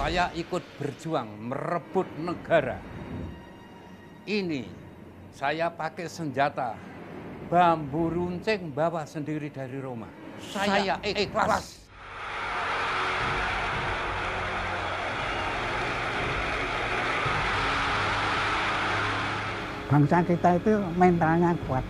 saya ikut berjuang merebut negara. Ini saya pakai senjata bambu runcing bawa sendiri dari Roma. Saya ikhlas. Bangsa kita itu mentalnya kuat.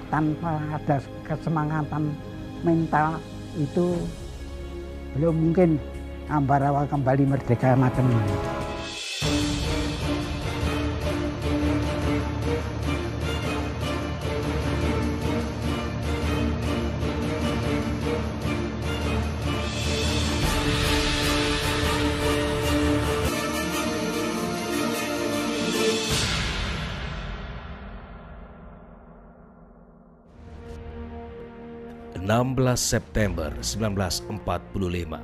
Tanpa ada kesemangatan mental itu belum mungkin Ambarawa kembali merdeka macam ini. September 1945,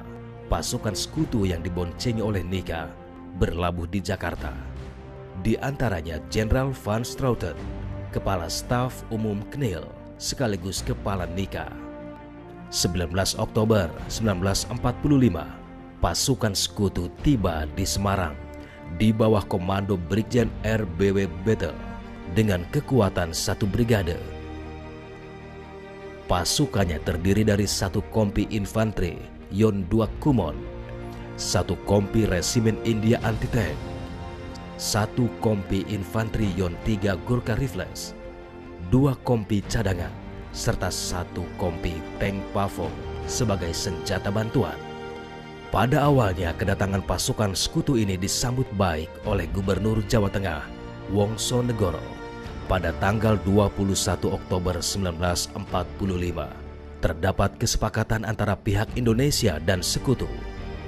pasukan sekutu yang diboncengi oleh Nika berlabuh di Jakarta. Di antaranya Jenderal Van Strauten, Kepala Staf Umum KNIL sekaligus Kepala Nika. 19 Oktober 1945, pasukan sekutu tiba di Semarang di bawah komando Brigjen RBW Bethel dengan kekuatan 1 brigade. Pasukannya terdiri dari 1 kompi infanteri Yon 2 Kumon, 1 kompi resimen India anti-tank, 1 kompi infanteri Yon 3 Gurkha Rifles, 2 kompi cadangan, serta 1 kompi tank Pavong sebagai senjata bantuan. Pada awalnya kedatangan pasukan sekutu ini disambut baik oleh Gubernur Jawa Tengah Wongso Negoro. Pada tanggal 21 Oktober 1945, terdapat kesepakatan antara pihak Indonesia dan sekutu.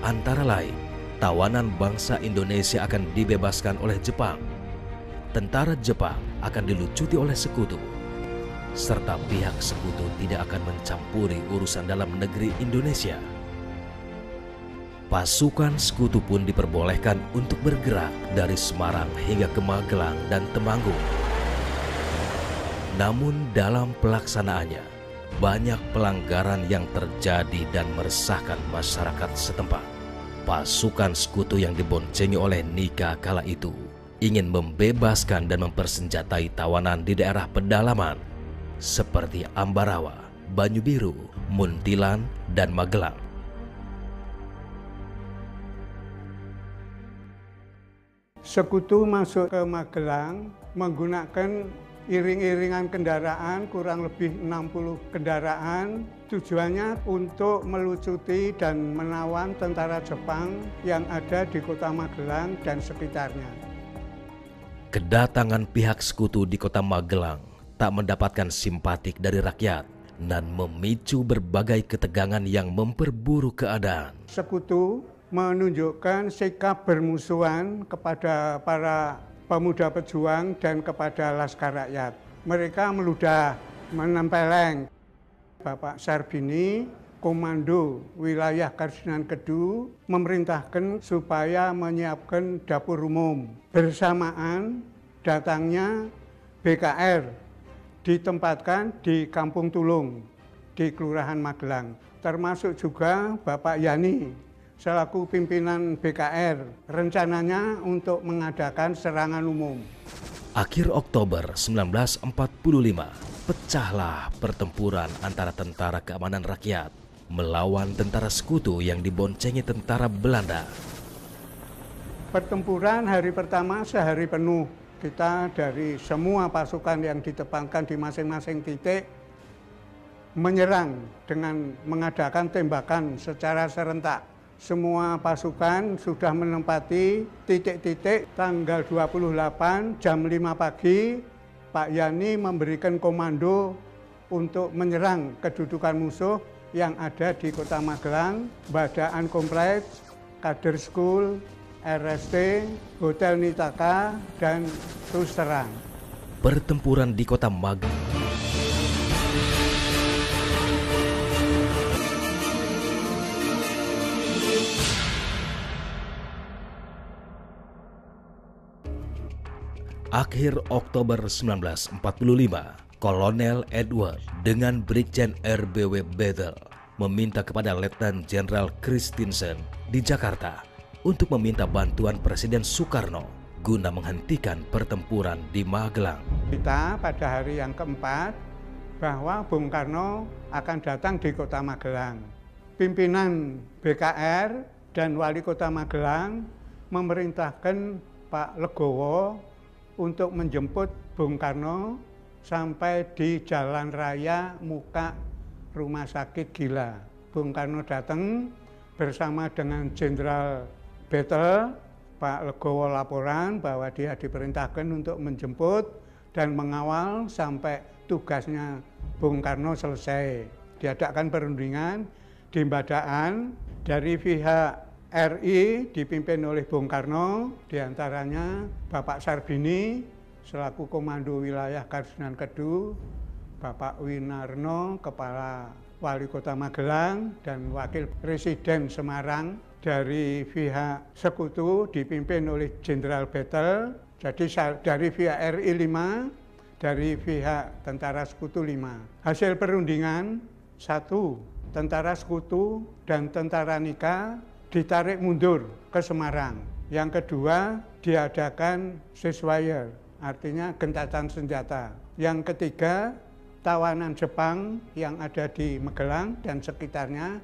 Antara lain, tawanan bangsa Indonesia akan dibebaskan oleh Jepang, tentara Jepang akan dilucuti oleh sekutu, serta pihak sekutu tidak akan mencampuri urusan dalam negeri Indonesia. Pasukan sekutu pun diperbolehkan untuk bergerak dari Semarang hingga ke Magelang dan Temanggung. Namun dalam pelaksanaannya, banyak pelanggaran yang terjadi dan meresahkan masyarakat setempat. Pasukan sekutu yang diboncengi oleh Nika kala itu ingin membebaskan dan mempersenjatai tawanan di daerah pedalaman seperti Ambarawa, Banyubiru, Muntilan, dan Magelang. Sekutu masuk ke Magelang menggunakan iring-iringan kendaraan, kurang lebih 60 kendaraan, tujuannya untuk melucuti dan menawan tentara Jepang yang ada di kota Magelang dan sekitarnya. Kedatangan pihak sekutu di kota Magelang tak mendapatkan simpatik dari rakyat dan memicu berbagai ketegangan yang memperburuk keadaan. Sekutu menunjukkan sikap bermusuhan kepada para pemuda pejuang dan kepada laskar rakyat. Mereka meludah, menempeleng. Bapak Sarbini, Komando Wilayah Kardinal Kedu, memerintahkan supaya menyiapkan dapur umum. Bersamaan datangnya BKR ditempatkan di Kampung Tulung, di Kelurahan Magelang. Termasuk juga Bapak Yani, selaku pimpinan BKR, rencananya untuk mengadakan serangan umum. Akhir Oktober 1945, pecahlah pertempuran antara Tentara Keamanan Rakyat melawan tentara sekutu yang diboncengi tentara Belanda. Pertempuran hari pertama sehari penuh. Kita dari semua pasukan yang ditempatkan di masing-masing titik menyerang dengan mengadakan tembakan secara serentak. Semua pasukan sudah menempati titik-titik. Tanggal 28 jam 5 pagi, Pak Yani memberikan komando untuk menyerang kedudukan musuh yang ada di kota Magelang, Badaan Kompleks, Kader School, RST, Hotel Nitaka, dan terus terang. Pertempuran di kota Magelang akhir Oktober 1945, Kolonel Edward dengan Brigjen RBW Bethel meminta kepada Letnan Jenderal Christensen di Jakarta untuk meminta bantuan Presiden Soekarno guna menghentikan pertempuran di Magelang. Kita pada hari yang keempat bahwa Bung Karno akan datang di Kota Magelang. Pimpinan BKR dan Wali Kota Magelang memerintahkan Pak Legowo untuk menjemput Bung Karno sampai di Jalan Raya Muka Rumah Sakit Gila. Bung Karno datang bersama dengan Jenderal Battle. Pak Legowo laporan bahwa dia diperintahkan untuk menjemput dan mengawal sampai tugasnya Bung Karno selesai. Diadakan perundingan di Mbadaan dari pihak RI dipimpin oleh Bung Karno, diantaranya Bapak Sarbini selaku Komando Wilayah Karsunan Kedu, Bapak Winarno Kepala Wali Kota Magelang, dan Wakil Presiden Semarang. Dari pihak Sekutu dipimpin oleh Jenderal Battle, jadi dari pihak RI 5, dari pihak Tentara Sekutu 5. Hasil perundingan, 1, Tentara Sekutu dan Tentara Nika ditarik mundur ke Semarang. Yang kedua, diadakan ceasefire, artinya gentatan senjata. Yang ketiga, tawanan Jepang yang ada di Magelang dan sekitarnya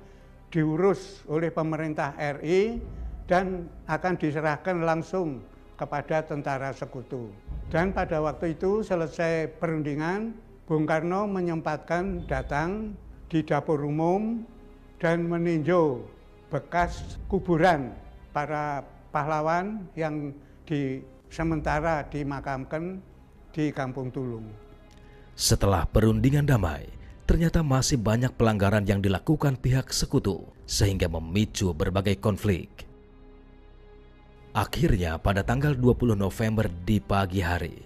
diurus oleh pemerintah RI dan akan diserahkan langsung kepada Tentara Sekutu. Dan pada waktu itu selesai perundingan, Bung Karno menyempatkan datang di dapur umum dan meninjau bekas kuburan para pahlawan yang sementara dimakamkan di Kampung Tulung. Setelah perundingan damai, ternyata masih banyak pelanggaran yang dilakukan pihak Sekutu sehingga memicu berbagai konflik. Akhirnya pada tanggal 20 November di pagi hari,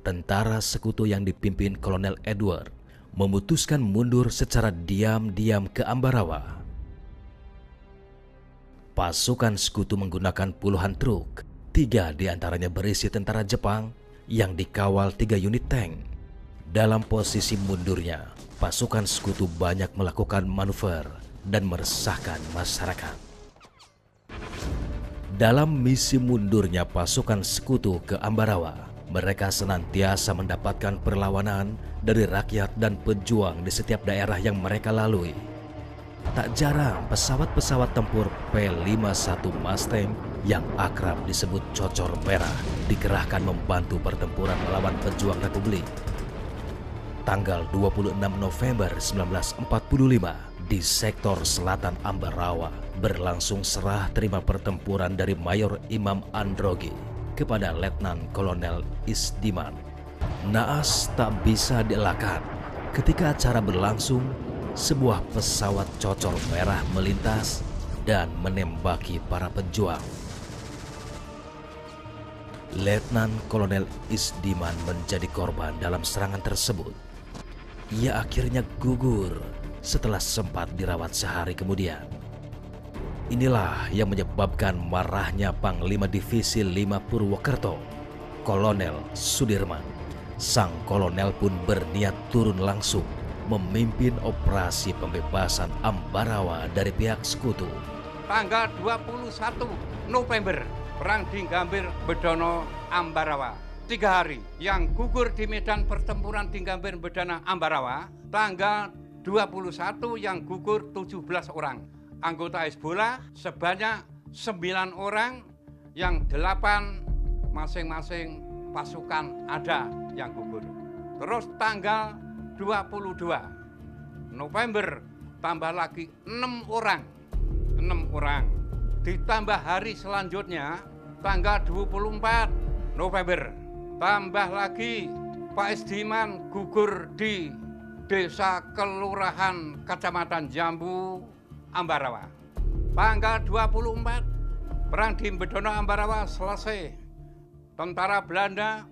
tentara Sekutu yang dipimpin Kolonel Edward memutuskan mundur secara diam-diam ke Ambarawa. Pasukan Sekutu menggunakan puluhan truk, 3 diantaranya berisi tentara Jepang yang dikawal 3 unit tank. Dalam posisi mundurnya, pasukan Sekutu banyak melakukan manuver dan meresahkan masyarakat. Dalam misi mundurnya pasukan Sekutu ke Ambarawa, mereka senantiasa mendapatkan perlawanan dari rakyat dan pejuang di setiap daerah yang mereka lalui. Tak jarang pesawat-pesawat tempur P-51 Mustang yang akrab disebut Cocor Merah dikerahkan membantu pertempuran melawan pejuang Republik. Tanggal 26 November 1945 di sektor selatan Ambarawa berlangsung serah terima pertempuran dari Mayor Imam Androgi kepada Letnan Kolonel Isdiman. Naas tak bisa dielakkan. Ketika acara berlangsung, sebuah pesawat Cocor Merah melintas dan menembaki para pejuang. Letnan Kolonel Isdiman menjadi korban dalam serangan tersebut. Ia akhirnya gugur setelah sempat dirawat sehari kemudian. Inilah yang menyebabkan marahnya Panglima Divisi 5 Purwokerto, Kolonel Sudirman. Sang kolonel pun berniat turun langsung memimpin operasi pembebasan Ambarawa dari pihak Sekutu. Tanggal 21 November, Perang di Gambir Bedono Ambarawa. 3 hari yang gugur di medan pertempuran di Gambir Bedono Ambarawa. Tanggal 21 yang gugur 17 orang. Anggota Hizbullah sebanyak 9 orang, yang 8 masing-masing pasukan ada yang gugur. Terus tanggal 22 November tambah lagi 6 orang. Ditambah hari selanjutnya tanggal 24 November tambah lagi Pak Isdiman gugur di Desa Kelurahan Kecamatan Jambu Ambarawa. Tanggal 24 Perang di Bedono Ambarawa selesai. Tentara Belanda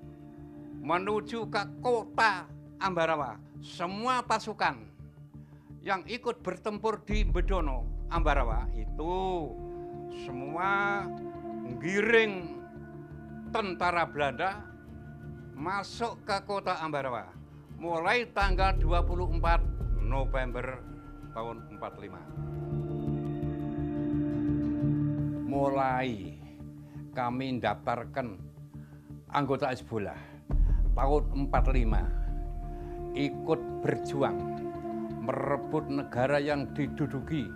menuju ke kota Ambarawa. Semua pasukan yang ikut bertempur di Bedono Ambarawa itu semua menggiring tentara Belanda masuk ke kota Ambarawa mulai tanggal 24 November tahun 45. mulai kami mendaftarkan anggota Hizbullah tahun 45, ikut berjuang merebut negara yang diduduki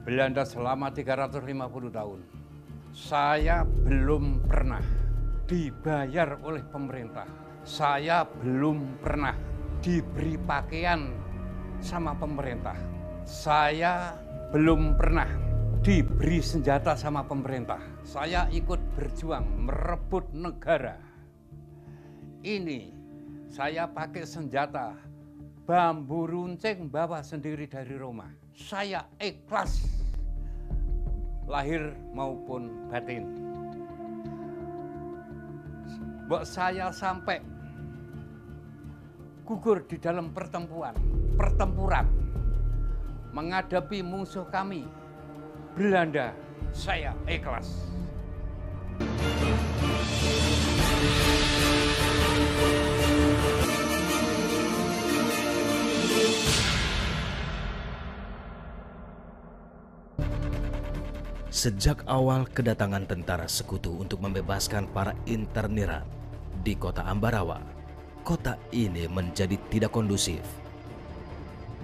Belanda selama 350 tahun. Saya belum pernah dibayar oleh pemerintah. Saya belum pernah diberi pakaian sama pemerintah. Saya belum pernah diberi senjata sama pemerintah. Saya ikut berjuang merebut negara. Ini saya pakai senjata bambu runcing bawa sendiri dari Roma. Saya ikhlas lahir maupun batin. Mbok saya sampai gugur di dalam pertempuran menghadapi musuh kami Belanda, saya ikhlas. Sejak awal kedatangan tentara sekutu untuk membebaskan para interniran di kota Ambarawa, kota ini menjadi tidak kondusif.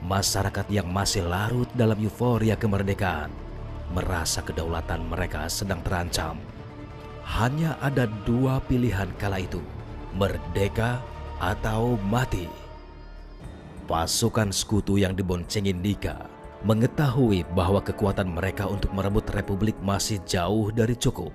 Masyarakat yang masih larut dalam euforia kemerdekaan merasa kedaulatan mereka sedang terancam. Hanya ada dua pilihan kala itu, merdeka atau mati. Pasukan sekutu yang diboncengi Nika mengetahui bahwa kekuatan mereka untuk merebut republik masih jauh dari cukup.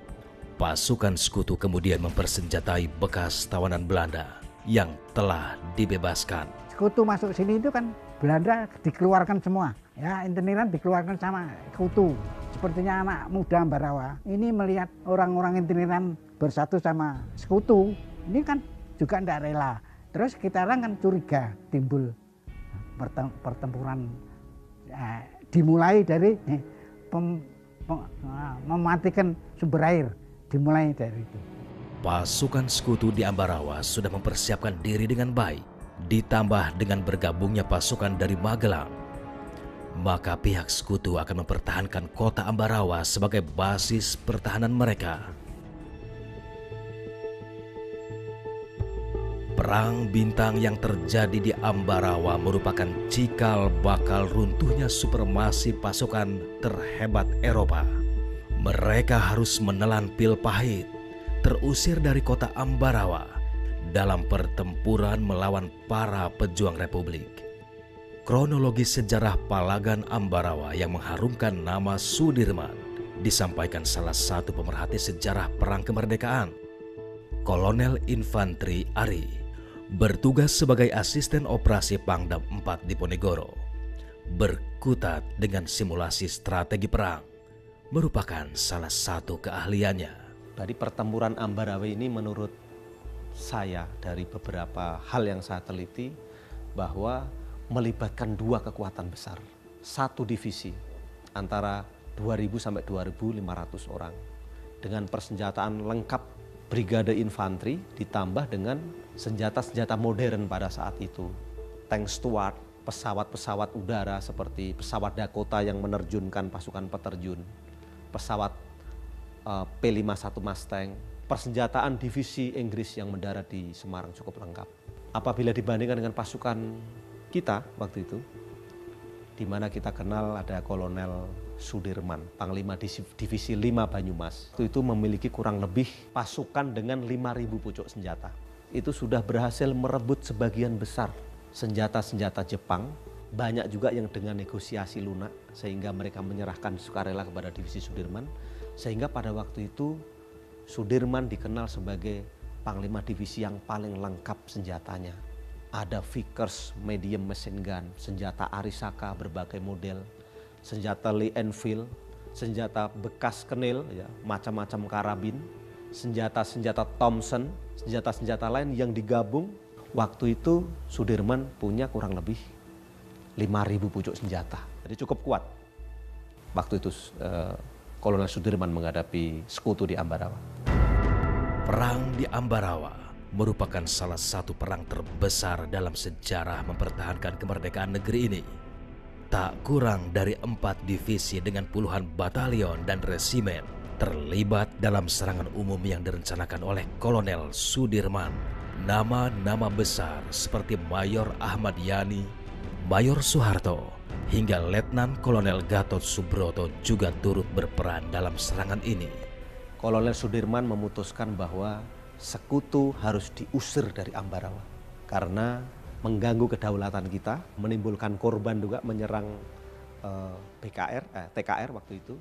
Pasukan sekutu kemudian mempersenjatai bekas tawanan Belanda yang telah dibebaskan. Sekutu masuk sini itu kan Belanda dikeluarkan semua, ya, interniran dikeluarkan sama sekutu. Sepertinya anak muda Ambarawa ini melihat orang-orang interniran bersatu sama sekutu, ini kan juga tidak rela. Terus kita orang kan curiga, timbul pertempuran dimulai dari mematikan sumber air, dimulai dari itu. Pasukan sekutu di Ambarawa sudah mempersiapkan diri dengan baik, ditambah dengan bergabungnya pasukan dari Magelang. Maka pihak sekutu akan mempertahankan kota Ambarawa sebagai basis pertahanan mereka. Perang bintang yang terjadi di Ambarawa merupakan cikal bakal runtuhnya supremasi pasukan terhebat Eropa. Mereka harus menelan pil pahit, terusir dari kota Ambarawa dalam pertempuran melawan para pejuang republik. Kronologi sejarah Palagan Ambarawa yang mengharumkan nama Sudirman disampaikan salah satu pemerhati sejarah perang kemerdekaan, Kolonel Infantri Ari, bertugas sebagai asisten operasi Pangdam 4 di Ponegoro. Berkutat dengan simulasi strategi perang merupakan salah satu keahliannya. Dari pertempuran Ambarawa ini menurut saya dari beberapa hal yang saya teliti bahwa melibatkan dua kekuatan besar. Satu divisi antara 2.000 sampai 2.500 orang dengan persenjataan lengkap brigade infanteri ditambah dengan senjata-senjata modern pada saat itu. Tank Stuart, pesawat-pesawat udara seperti pesawat Dakota yang menerjunkan pasukan peterjun, pesawat P-51 Mustang, persenjataan divisi Inggris yang mendarat di Semarang cukup lengkap. Apabila dibandingkan dengan pasukan kita waktu itu, di mana kita kenal ada Kolonel Sudirman, Panglima Divisi 5 Banyumas. Itu memiliki kurang lebih pasukan dengan 5.000 pucuk senjata. Itu sudah berhasil merebut sebagian besar senjata-senjata Jepang. Banyak juga yang dengan negosiasi lunak, sehingga mereka menyerahkan sukarela kepada Divisi Sudirman. Sehingga pada waktu itu Sudirman dikenal sebagai Panglima Divisi yang paling lengkap senjatanya. Ada Vickers medium machine gun, senjata Arisaka berbagai model, senjata Lee Enfield, senjata bekas kenil, ya, macam-macam karabin, senjata-senjata Thompson, senjata-senjata lain yang digabung. Waktu itu Sudirman punya kurang lebih 5.000 pucuk senjata. Jadi cukup kuat. Waktu itu Kolonel Sudirman menghadapi sekutu di Ambarawa. Perang di Ambarawa merupakan salah satu perang terbesar dalam sejarah mempertahankan kemerdekaan negeri ini. Tak kurang dari 4 divisi dengan puluhan batalion dan resimen terlibat dalam serangan umum yang direncanakan oleh Kolonel Sudirman. Nama-nama besar seperti Mayor Ahmad Yani, Mayor Soeharto, hingga Letnan Kolonel Gatot Subroto juga turut berperan dalam serangan ini. Kolonel Sudirman memutuskan bahwa sekutu harus diusir dari Ambarawa karena mengganggu kedaulatan kita, menimbulkan korban juga, menyerang TKR waktu itu.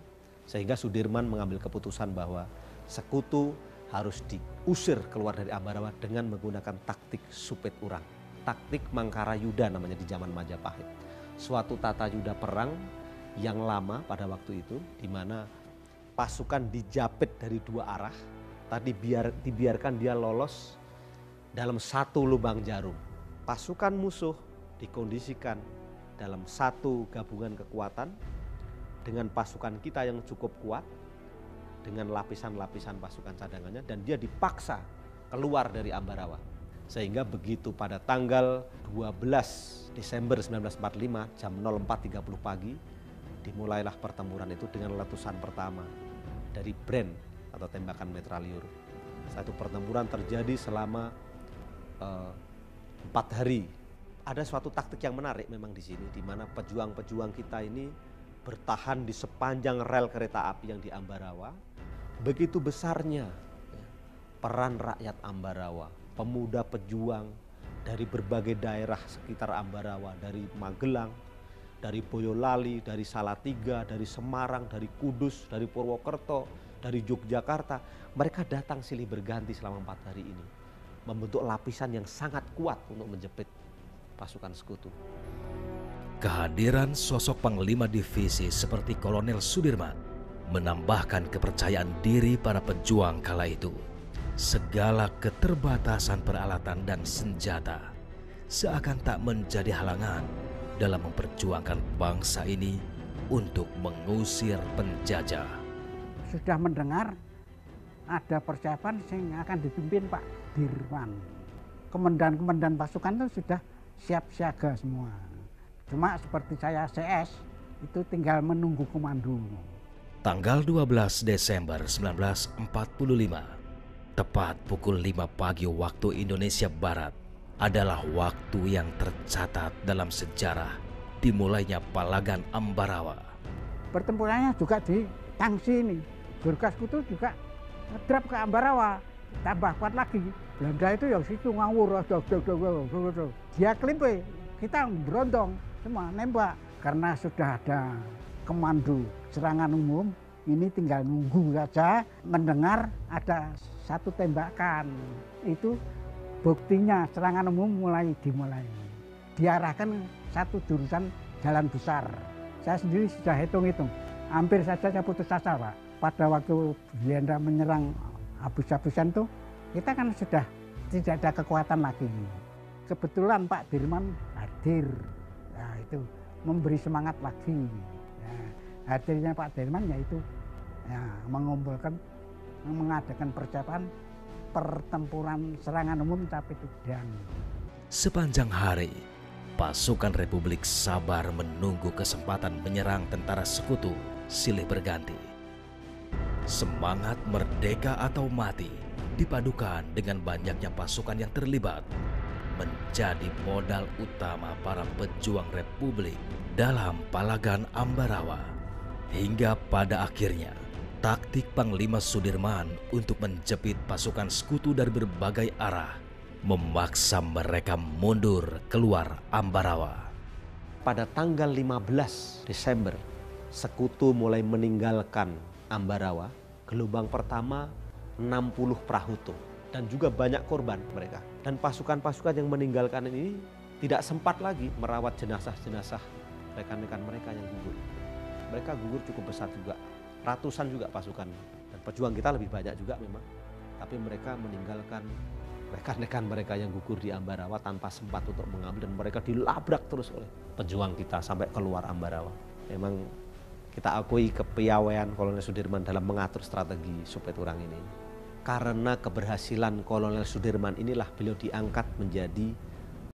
Sehingga Sudirman mengambil keputusan bahwa sekutu harus diusir keluar dari Ambarawa dengan menggunakan taktik supet urang. Taktik Mangkarayuda namanya di zaman Majapahit. Suatu tata yuda perang yang lama pada waktu itu, di mana pasukan dijapit dari dua arah, tadi dibiarkan dia lolos dalam satu lubang jarum. Pasukan musuh dikondisikan dalam satu gabungan kekuatan dengan pasukan kita yang cukup kuat, dengan lapisan-lapisan pasukan cadangannya, dan dia dipaksa keluar dari Ambarawa. Sehingga begitu pada tanggal 12 Desember 1945 jam 04.30 pagi, dimulailah pertempuran itu dengan letusan pertama dari Bren atau tembakan metraliur. Satu pertempuran terjadi selama 4 hari. Ada suatu taktik yang menarik memang di sini, di mana pejuang-pejuang kita ini bertahan di sepanjang rel kereta api yang di Ambarawa. Begitu besarnya peran rakyat Ambarawa, pemuda pejuang dari berbagai daerah sekitar Ambarawa, dari Magelang, dari Boyolali, dari Salatiga, dari Semarang, dari Kudus, dari Purwokerto, dari Yogyakarta. Mereka datang silih berganti selama 4 hari ini, membentuk lapisan yang sangat kuat untuk menjepit pasukan sekutu. Kehadiran sosok Panglima Divisi seperti Kolonel Sudirman menambahkan kepercayaan diri para pejuang kala itu. Segala keterbatasan peralatan dan senjata seakan tak menjadi halangan dalam memperjuangkan bangsa ini untuk mengusir penjajah. Sudah mendengar ada persiapan yang akan dipimpin Pak Dirman. Komandan-komandan pasukan itu sudah siap siaga semua. Cuma seperti saya CS itu tinggal menunggu komando. Tanggal 12 Desember 1945, tepat pukul 5 pagi waktu Indonesia Barat, adalah waktu yang tercatat dalam sejarah dimulainya Palagan Ambarawa. Pertempurannya juga di Tangsi ini. Gurkha Sekutu juga ngedrap ke Ambarawa, tambah kuat lagi. Belanda itu yang situ ngawur, dia kelimpe, kita berondong semua nembak. Karena sudah ada komando serangan umum, ini tinggal nunggu saja, mendengar ada satu tembakan. Itu buktinya serangan umum dimulai. Diarahkan satu jurusan jalan besar. Saya sendiri sudah hitung-hitung, hampir saja saya putus asa Pak. Pada waktu Belanda menyerang habis-habisan itu, kita kan sudah tidak ada kekuatan lagi. Kebetulan Pak Dirman hadir, nah, itu memberi semangat lagi. Ya, hadirnya Pak Dirman yaitu ya, mengadakan persiapan pertempuran serangan umum Capitudang. Sepanjang hari, pasukan Republik sabar menunggu kesempatan menyerang tentara sekutu silih berganti. Semangat merdeka atau mati dipadukan dengan banyaknya pasukan yang terlibat menjadi modal utama para pejuang Republik dalam Palagan Ambarawa. Hingga pada akhirnya, taktik Panglima Sudirman untuk menjepit pasukan sekutu dari berbagai arah memaksa mereka mundur keluar Ambarawa. Pada tanggal 15 Desember, sekutu mulai meninggalkan Ambarawa. Gelombang pertama 60 prahuto dan juga banyak korban mereka. Dan pasukan-pasukan yang meninggalkan ini tidak sempat lagi merawat jenazah-jenazah rekan-rekan mereka yang gugur. Mereka gugur cukup besar juga, ratusan juga pasukan. Dan pejuang kita lebih banyak juga memang. Tapi mereka meninggalkan rekan-rekan mereka yang gugur di Ambarawa tanpa sempat untuk mengambil, dan mereka dilabrak terus oleh pejuang kita sampai keluar Ambarawa. Memang kita akui kepiawaian Kolonel Sudirman dalam mengatur strategi supet urang ini. Karena keberhasilan Kolonel Sudirman inilah beliau diangkat menjadi